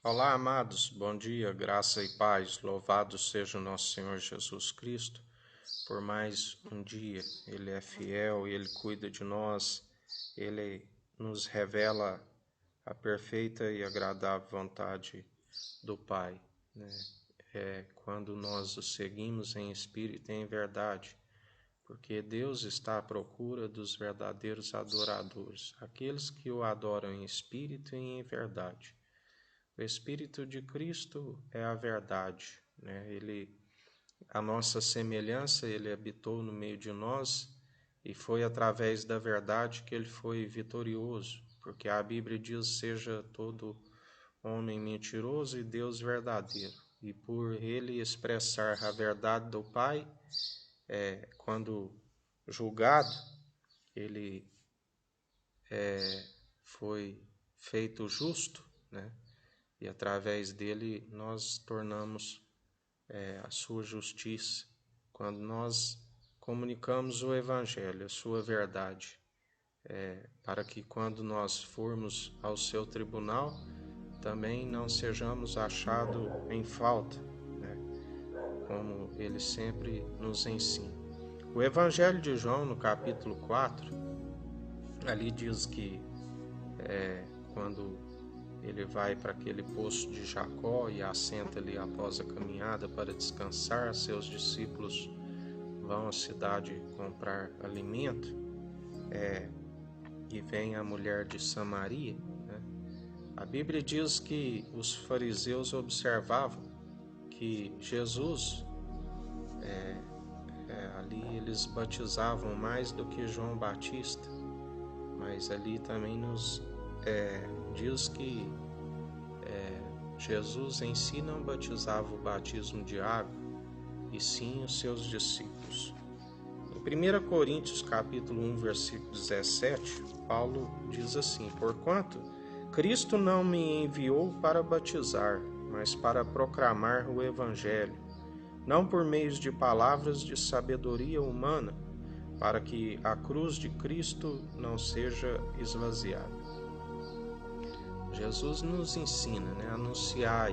Olá, amados, bom dia, graça e paz, louvado seja o nosso Senhor Jesus Cristo, por mais um dia. Ele é fiel, Ele cuida de nós, Ele nos revela a perfeita e agradável vontade do Pai, né? Quando nós o seguimos em espírito e em verdade, porque Deus está à procura dos verdadeiros adoradores, aqueles que o adoram em espírito e em verdade. O Espírito de Cristo é a verdade, né? A nossa semelhança, ele habitou no meio de nós e foi através da verdade que ele foi vitorioso, porque a Bíblia diz: seja todo homem mentiroso e Deus verdadeiro. E por ele expressar a verdade do Pai, quando julgado, ele foi feito justo, né? E através dele nós tornamos a sua justiça. Quando nós comunicamos o Evangelho, a sua verdade, para que quando nós formos ao seu tribunal, também não sejamos achados em falta, né? Como ele sempre nos ensina. O Evangelho de João, no capítulo 4, ali diz que quando ele vai para aquele poço de Jacó e assenta ali após a caminhada para descansar, seus discípulos vão à cidade comprar alimento, e vem a mulher de Samaria, né? A Bíblia diz que os fariseus observavam que Jesus, ali eles batizavam mais do que João Batista, mas ali também nos diz que Jesus em si não batizava o batismo de água, e sim os seus discípulos. Em 1 Coríntios capítulo 1, versículo 17, Paulo diz assim: porquanto Cristo não me enviou para batizar, mas para proclamar o Evangelho, não por meios de palavras de sabedoria humana, para que a cruz de Cristo não seja esvaziada. Jesus nos ensina, né, a anunciar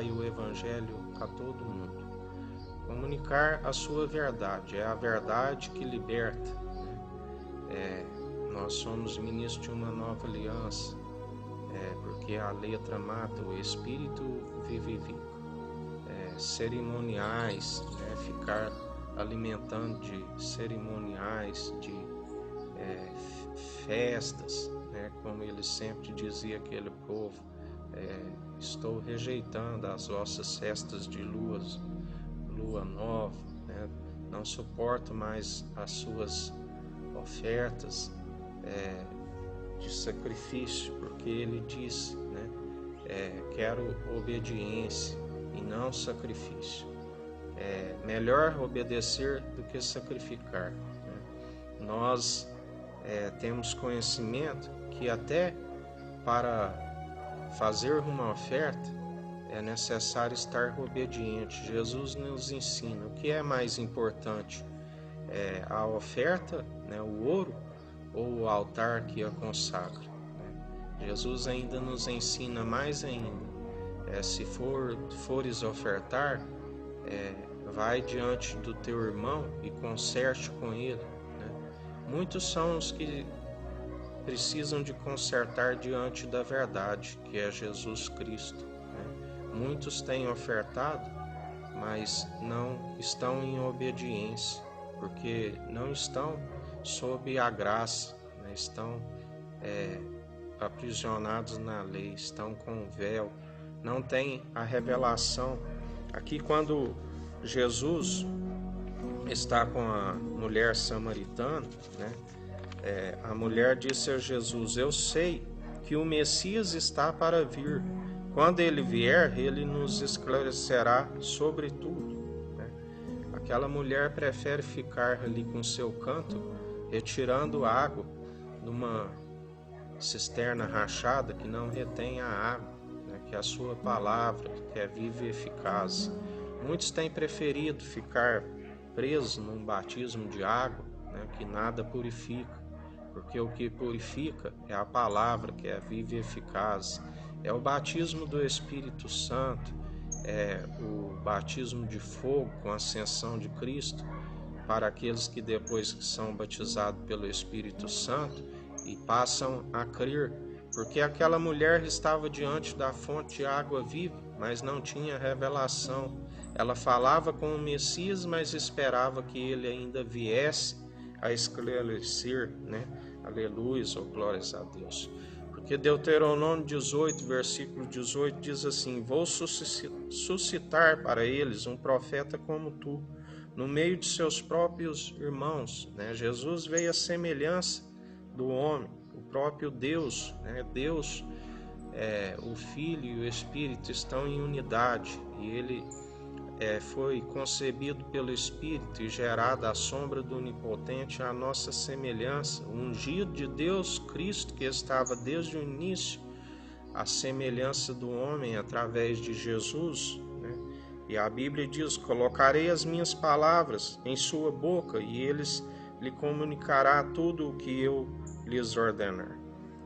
o Evangelho a todo mundo. Comunicar a sua verdade, é a verdade que liberta, né? Nós somos ministros de uma nova aliança, porque a letra mata, o Espírito vivifica. Cerimoniais, né, ficar alimentando de cerimoniais, de festas, né, como ele sempre dizia àquele povo: estou rejeitando as vossas festas de lua nova, né? Não suporto mais as suas ofertas de sacrifício, porque ele disse, né, quero obediência e não sacrifício. É melhor obedecer do que sacrificar, né? Nós temos conhecimento que até para fazer uma oferta é necessário estar obediente. Jesus nos ensina o que é mais importante, a oferta, né, o ouro, ou o altar que a consagra, né? Jesus ainda nos ensina mais ainda, se fores ofertar, vai diante do teu irmão e conserte com ele, né? Muitos são os que precisam de consertar diante da verdade, que é Jesus Cristo, né? Muitos têm ofertado, mas não estão em obediência, porque não estão sob a graça, né? Estão aprisionados na lei, estão com véu, não têm a revelação. Aqui, quando Jesus está com a mulher samaritana, né? A mulher disse a Jesus: eu sei que o Messias está para vir. Quando ele vier, ele nos esclarecerá sobre tudo, né? Aquela mulher prefere ficar ali com seu canto, retirando água numa cisterna rachada que não retém a água, né? Que é a sua palavra, que é viva e eficaz. Muitos têm preferido ficar presos num batismo de água, né? Que nada purifica, porque o que purifica é a palavra, que é viva e eficaz. É o batismo do Espírito Santo, é o batismo de fogo com a ascensão de Cristo, para aqueles que depois que são batizados pelo Espírito Santo e passam a crer, porque aquela mulher estava diante da fonte de água viva, mas não tinha revelação. Ela falava com o Messias, mas esperava que ele ainda viesse a esclarecer, né? Aleluia, ou glórias a Deus. Porque Deuteronômio 18, versículo 18 diz assim: vou suscitar para eles um profeta como tu, no meio de seus próprios irmãos, né? Jesus veio à semelhança do homem, o próprio Deus, né? Deus, o Filho e o Espírito estão em unidade, e ele foi concebido pelo Espírito e gerado à sombra do Onipotente à nossa semelhança, o ungido de Deus, Cristo, que estava desde o início à semelhança do homem através de Jesus, né? E a Bíblia diz: colocarei as minhas palavras em sua boca e eles lhe comunicará tudo o que eu lhes ordenar.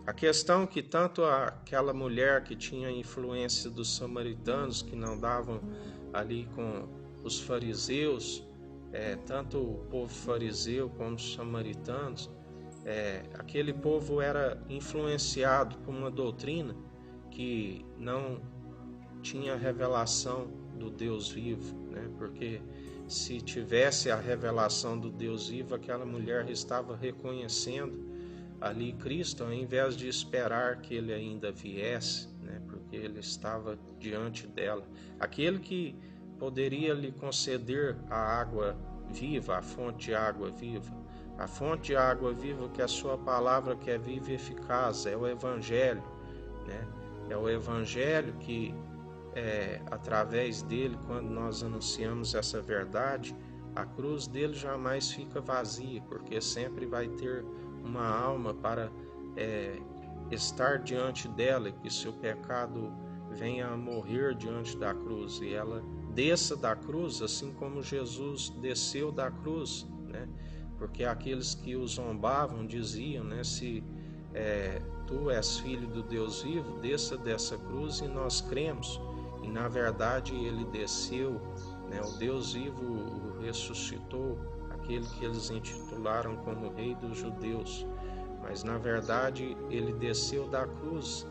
A questão que tanto aquela mulher que tinha influência dos samaritanos, que não davam ali com os fariseus, tanto o povo fariseu como os samaritanos, aquele povo era influenciado por uma doutrina que não tinha revelação do Deus vivo, né? Porque se tivesse a revelação do Deus vivo, aquela mulher estava reconhecendo ali Cristo, ao invés de esperar que ele ainda viesse, né? Porque ele estava diante dela. Aquele que poderia lhe conceder a água viva, a fonte de água viva. A fonte de água viva, que é a sua palavra, que é viva e eficaz, é o Evangelho, né? É o Evangelho que, através dele, quando nós anunciamos essa verdade, a cruz dele jamais fica vazia, porque sempre vai ter uma alma para estar diante dela, e que seu pecado venha a morrer diante da cruz, e ela desça da cruz, assim como Jesus desceu da cruz, né? Porque aqueles que o zombavam diziam, né, se tu és filho do Deus vivo, desça dessa cruz e nós cremos. E na verdade ele desceu, né? O Deus vivo o ressuscitou, aquele que eles intitularam como Rei dos Judeus. Mas na verdade ele desceu da cruz,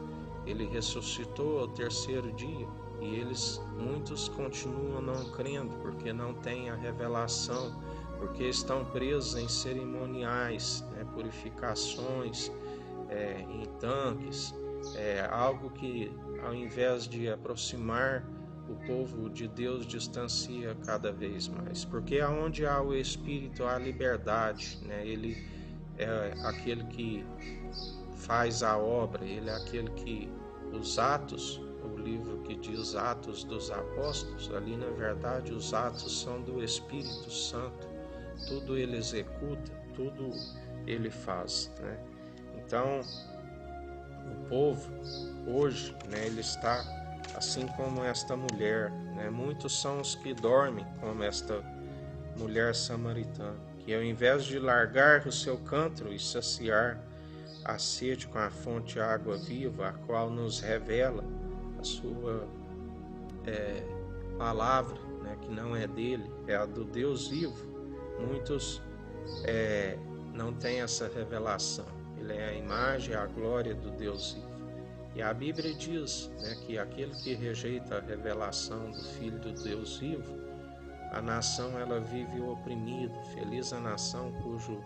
ele ressuscitou ao terceiro dia, e muitos continuam não crendo, porque não têm a revelação, porque estão presos em cerimoniais, né, purificações, em tanques, algo que, ao invés de aproximar o povo de Deus, distancia cada vez mais. Porque aonde há o Espírito há liberdade, né? Ele é aquele que faz a obra, ele é aquele que os Atos, o livro que diz Atos dos Apóstolos, ali na verdade os atos são do Espírito Santo, tudo ele executa, tudo ele faz, né? Então o povo hoje, né, ele está assim como esta mulher, né? Muitos são os que dormem como esta mulher samaritana, que ao invés de largar o seu cântaro e saciar a sede com a fonte de água viva, a qual nos revela a sua palavra, né, que não é dele, é a do Deus vivo, muitos não têm essa revelação. Ele é a imagem, a glória do Deus vivo. E a Bíblia diz, né, que aquele que rejeita a revelação do Filho do Deus vivo, a nação ela vive oprimida. Feliz a nação cujo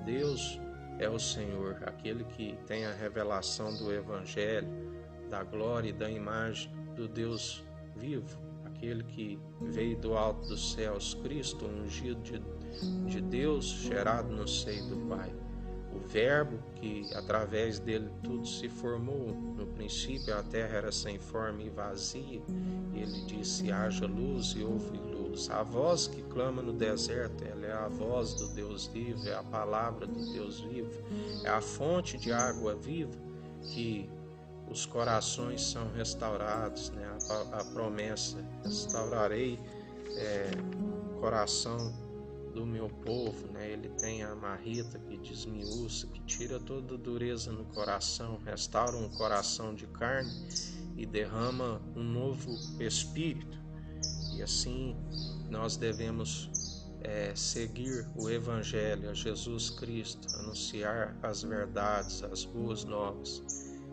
Deus é o Senhor, aquele que tem a revelação do Evangelho, da glória e da imagem do Deus vivo, aquele que veio do alto dos céus, Cristo, ungido de Deus, gerado no seio do Pai. O Verbo que através dele tudo se formou. No princípio a terra era sem forma e vazia. Ele disse: haja luz, e houve luz. A voz que clama no deserto, ela é a voz do Deus vivo, é a palavra do Deus vivo, é a fonte de água viva que os corações são restaurados, né? A promessa: restaurarei o coração do meu povo, né? Ele tem a marreta que desmiúça, que tira toda dureza no coração, restaura um coração de carne e derrama um novo espírito. E assim nós devemos seguir o Evangelho, a Jesus Cristo, anunciar as verdades, as boas novas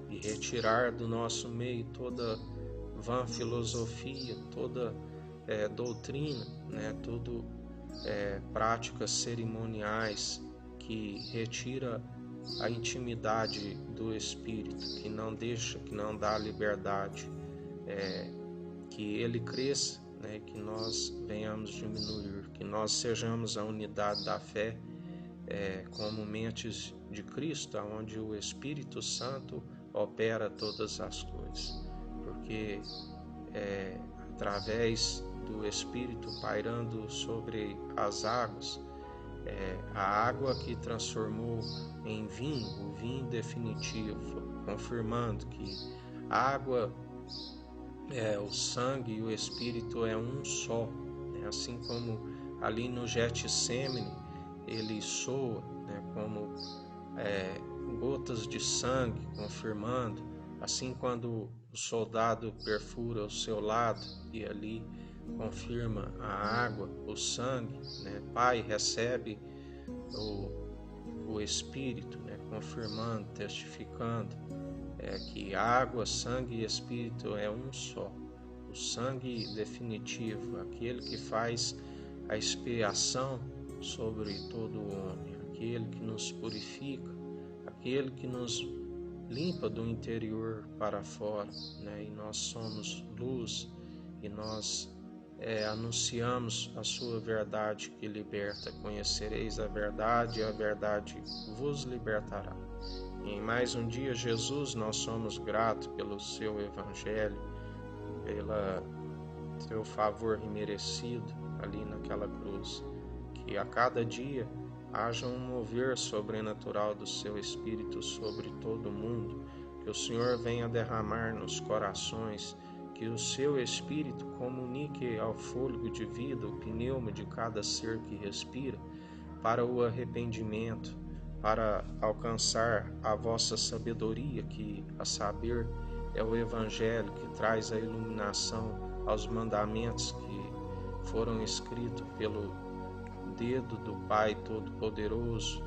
e retirar do nosso meio toda vã filosofia, toda doutrina, né, tudo práticas cerimoniais que retira a intimidade do Espírito, que não deixa, que não dá liberdade, que ele cresça, né, que nós venhamos diminuir, que nós sejamos a unidade da fé como mentes de Cristo, onde o Espírito Santo opera todas as coisas, porque através do Espírito pairando sobre as águas, a água que transformou em vinho, o vinho definitivo, confirmando que a água, o sangue e o Espírito é um só, né? Assim como ali no Getsêmani ele soa, né, como gotas de sangue, confirmando, assim quando o soldado perfura o seu lado e ali confirma a água, o sangue, né? Pai recebe o Espírito, né? Confirmando, testificando que água, sangue e Espírito é um só. O sangue definitivo, aquele que faz a expiação sobre todo o homem, aquele que nos purifica, aquele que nos limpa do interior para fora, né? E nós somos luz e nós anunciamos a sua verdade que liberta. Conhecereis a verdade e a verdade vos libertará. E em mais um dia, Jesus, nós somos gratos pelo seu evangelho, pelo seu favor imerecido ali naquela cruz, que a cada dia haja um mover sobrenatural do seu Espírito sobre todo o mundo, que o Senhor venha derramar nos corações, que o seu Espírito comunique ao fôlego de vida, o pneuma de cada ser que respira, para o arrependimento, para alcançar a vossa sabedoria, que a saber é o Evangelho que traz a iluminação aos mandamentos que foram escritos pelo dedo do Pai Todo-Poderoso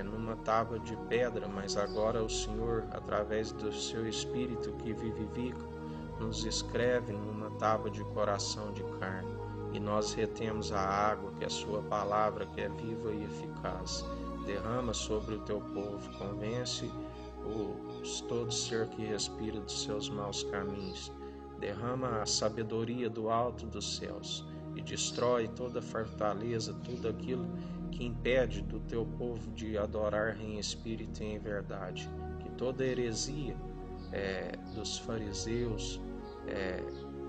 numa tábua de pedra, mas agora o Senhor, através do seu Espírito que vivifica, nos escreve numa tábua de coração de carne, e nós retemos a água, que é a sua palavra, que é viva e eficaz. Derrama sobre o teu povo, convence todo ser que respira dos seus maus caminhos. Derrama a sabedoria do alto dos céus e destrói toda fortaleza, tudo aquilo que impede do teu povo de adorar em espírito e em verdade. Que toda heresia dos fariseus,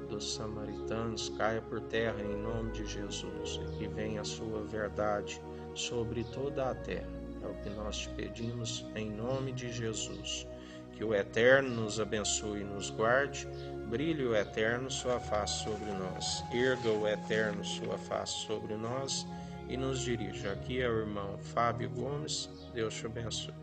dos samaritanos caia por terra em nome de Jesus, e que venha a sua verdade sobre toda a terra. É o que nós te pedimos em nome de Jesus. Que o Eterno nos abençoe e nos guarde. Brilhe o Eterno sua face sobre nós. Erga o Eterno sua face sobre nós e nos dirija. Aqui é o irmão Fábio Gomes. Deus te abençoe.